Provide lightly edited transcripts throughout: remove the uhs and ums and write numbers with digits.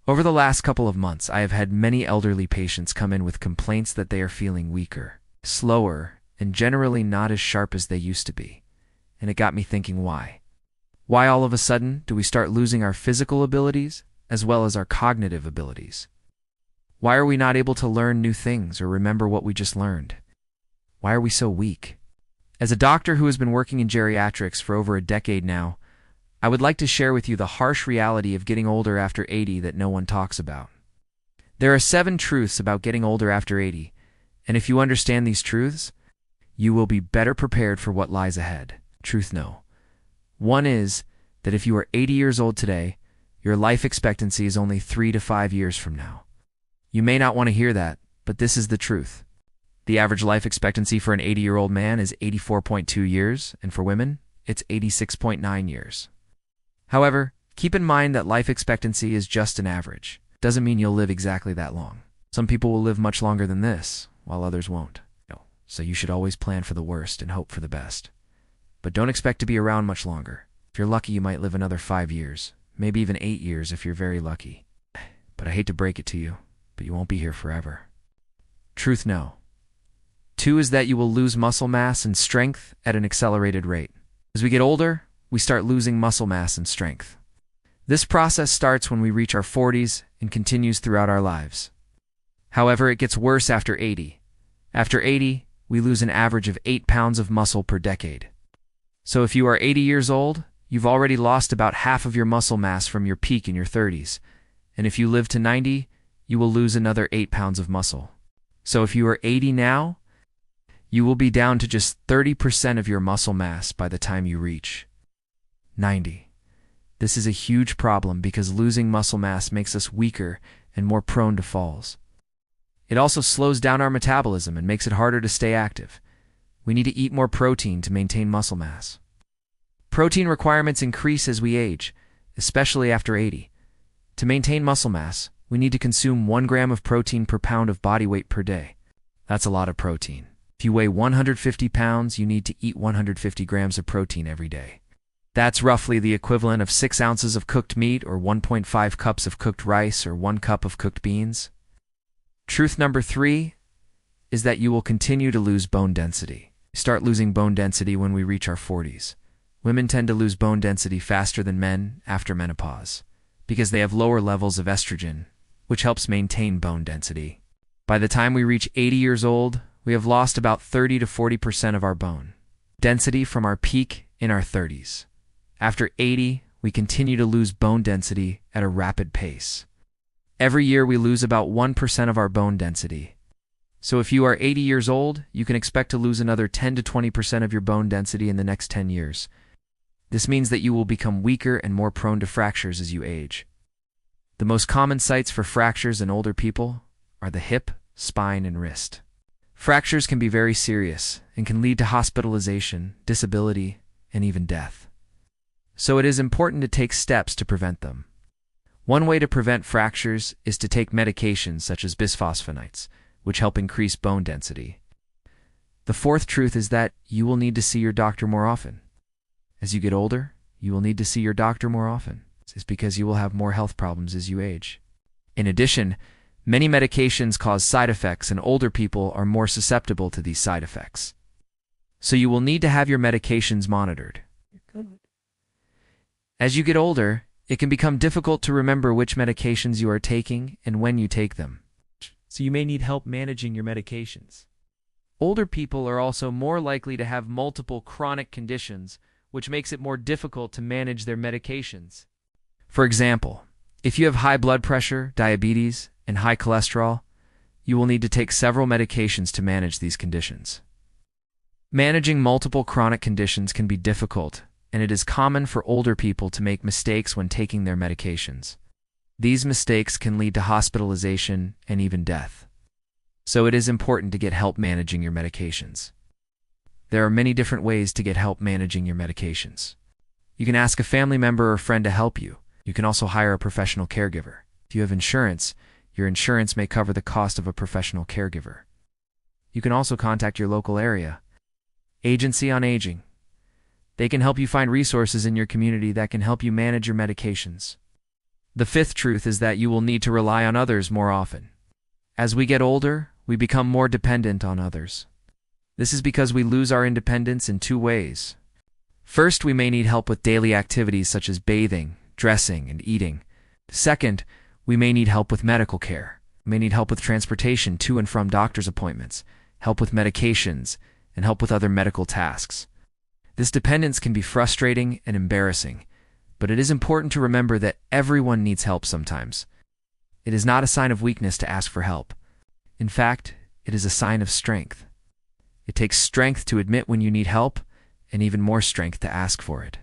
Over the last couple of months, I have had many elderly patients come in with complaints that they are feeling weaker, slower, and generally not as sharp as they used to be. And it got me thinking why. Why all of a sudden do we start losing our physical abilities as well as our cognitive abilities? Why are we not able to learn new things or remember what we just learned? Why are we so weak? As a doctor who has been working in geriatrics for over a decade now, I would like to share with you the harsh reality of getting older after 80 that no one talks about. There are 7 truths about getting older after 80, and if you understand these truths, you will be better prepared for what lies ahead. Truth no. 1 is that if you are 80 years old today, your life expectancy is only 3 to 5 years from now. You may not want to hear that, but this is the truth. The average life expectancy for an 80-year-old man is 84.2 years, and for women, it's 86.9 years. However, keep in mind that life expectancy is just an average. Doesn't mean you'll live exactly that long. Some people will live much longer than this, while others won't. So you should always plan for the worst and hope for the best. But don't expect to be around much longer. If you're lucky, you might live another 5 years, maybe even 8 years if you're very lucky. But I hate to break it to you, but you won't be here forever. Truth no. 2 is that you will lose muscle mass and strength at an accelerated rate. As we get older, we start losing muscle mass and strength. This process starts when we reach our 40s and continues throughout our lives. However, it gets worse after 80. After 80, we lose an average of 8 pounds of muscle per decade. So if you are 80 years old, you've already lost about half of your muscle mass from your peak in your 30s. And if you live to 90, you will lose another 8 pounds of muscle. So if you are 80 now, you will be down to just 30% of your muscle mass by the time you reach 90. This is a huge problem because losing muscle mass makes us weaker and more prone to falls. It also slows down our metabolism and makes it harder to stay active. We need to eat more protein to maintain muscle mass. Protein requirements increase as we age, especially after 80. To maintain muscle mass, we need to consume 1 gram of protein per pound of body weight per day. That's a lot of protein. If you weigh 150 pounds, you need to eat 150 grams of protein every day. That's roughly the equivalent of 6 ounces of cooked meat or 1.5 cups of cooked rice or 1 cup of cooked beans. Truth number 3 is that you will continue to lose bone density. We start losing bone density when we reach our 40s. Women tend to lose bone density faster than men after menopause because they have lower levels of estrogen, which helps maintain bone density. By the time we reach 80 years old, we have lost about 30 to 40% of our bone density from our peak in our 30s. After 80, we continue to lose bone density at a rapid pace. Every year we lose about 1% of our bone density. So if you are 80 years old, you can expect to lose another 10 to 20% of your bone density in the next 10 years. This means that you will become weaker and more prone to fractures as you age. The most common sites for fractures in older people are the hip, spine, and wrist. Fractures can be very serious and can lead to hospitalization, disability, and even death. So it is important to take steps to prevent them. One way to prevent fractures is to take medications such as bisphosphonates, which help increase bone density. The 4th truth is that you will need to see your doctor more often. As you get older, you will need to see your doctor more often. It's because you will have more health problems as you age. In addition, many medications cause side effects and older people are more susceptible to these side effects. So you will need to have your medications monitored. As you get older, it can become difficult to remember which medications you are taking and when you take them. So you may need help managing your medications. Older people are also more likely to have multiple chronic conditions, which makes it more difficult to manage their medications. For example, if you have high blood pressure, diabetes, and high cholesterol, you will need to take several medications to manage these conditions. Managing multiple chronic conditions can be difficult, and it is common for older people to make mistakes when taking their medications. These mistakes can lead to hospitalization and even death. So it is important to get help managing your medications. There are many different ways to get help managing your medications. You can ask a family member or friend to help you. You can also hire a professional caregiver. If you have insurance, your insurance may cover the cost of a professional caregiver. You can also contact your local area agency on aging. They can help you find resources in your community that can help you manage your medications. The fifth truth is that you will need to rely on others more often. As we get older, we become more dependent on others. This is because we lose our independence in two ways. First, we may need help with daily activities such as bathing, dressing, and eating. Second, we may need help with medical care. We may need help with transportation to and from doctor's appointments, help with medications, and help with other medical tasks. This dependence can be frustrating and embarrassing, but it is important to remember that everyone needs help sometimes. It is not a sign of weakness to ask for help. In fact, it is a sign of strength. It takes strength to admit when you need help, and even more strength to ask for it.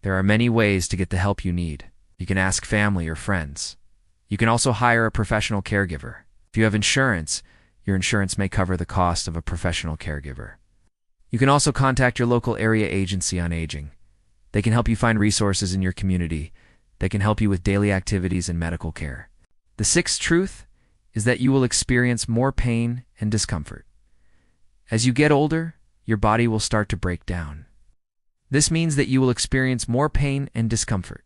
There are many ways to get the help you need. You can ask family or friends. You can also hire a professional caregiver. If you have insurance, your insurance may cover the cost of a professional caregiver. You can also contact your local area agency on aging. They can help you find resources in your community. They can help you with daily activities and medical care. The sixth truth is that you will experience more pain and discomfort. As you get older, your body will start to break down. This means that you will experience more pain and discomfort.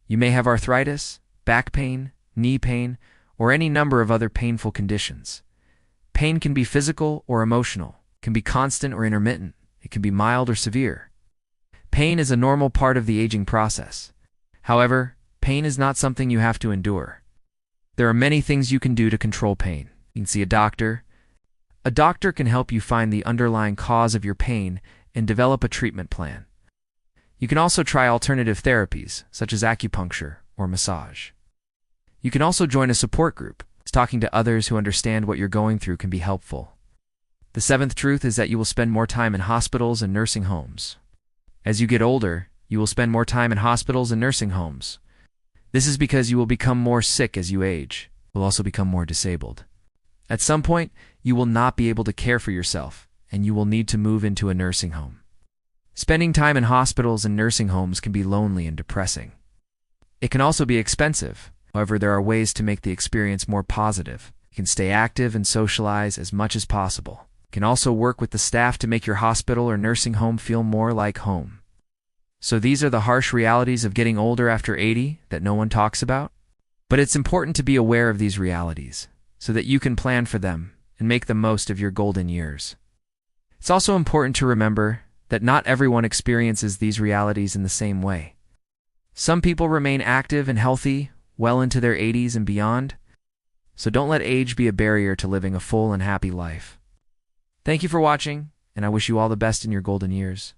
You may have arthritis, back pain, knee pain, or any number of other painful conditions. Pain can be physical or emotional, can be constant or intermittent, it can be mild or severe. Pain is a normal part of the aging process. However, pain is not something you have to endure. There are many things you can do to control pain. You can see a doctor. A doctor can help you find the underlying cause of your pain and develop a treatment plan. You can also try alternative therapies, such as acupuncture or massage. You can also join a support group. Talking to others who understand what you're going through can be helpful. The seventh truth is that you will spend more time in hospitals and nursing homes. As you get older, you will spend more time in hospitals and nursing homes. This is because you will become more sick as you age. You will also become more disabled. At some point, you will not be able to care for yourself, and you will need to move into a nursing home. Spending time in hospitals and nursing homes can be lonely and depressing. It can also be expensive. However, there are ways to make the experience more positive. You can stay active and socialize as much as possible. You can also work with the staff to make your hospital or nursing home feel more like home. So these are the harsh realities of getting older after 80 that no one talks about. But it's important to be aware of these realities, so that you can plan for them and make the most of your golden years. It's also important to remember that not everyone experiences these realities in the same way. Some people remain active and healthy well into their 80s and beyond, so don't let age be a barrier to living a full and happy life. Thank you for watching, and I wish you all the best in your golden years.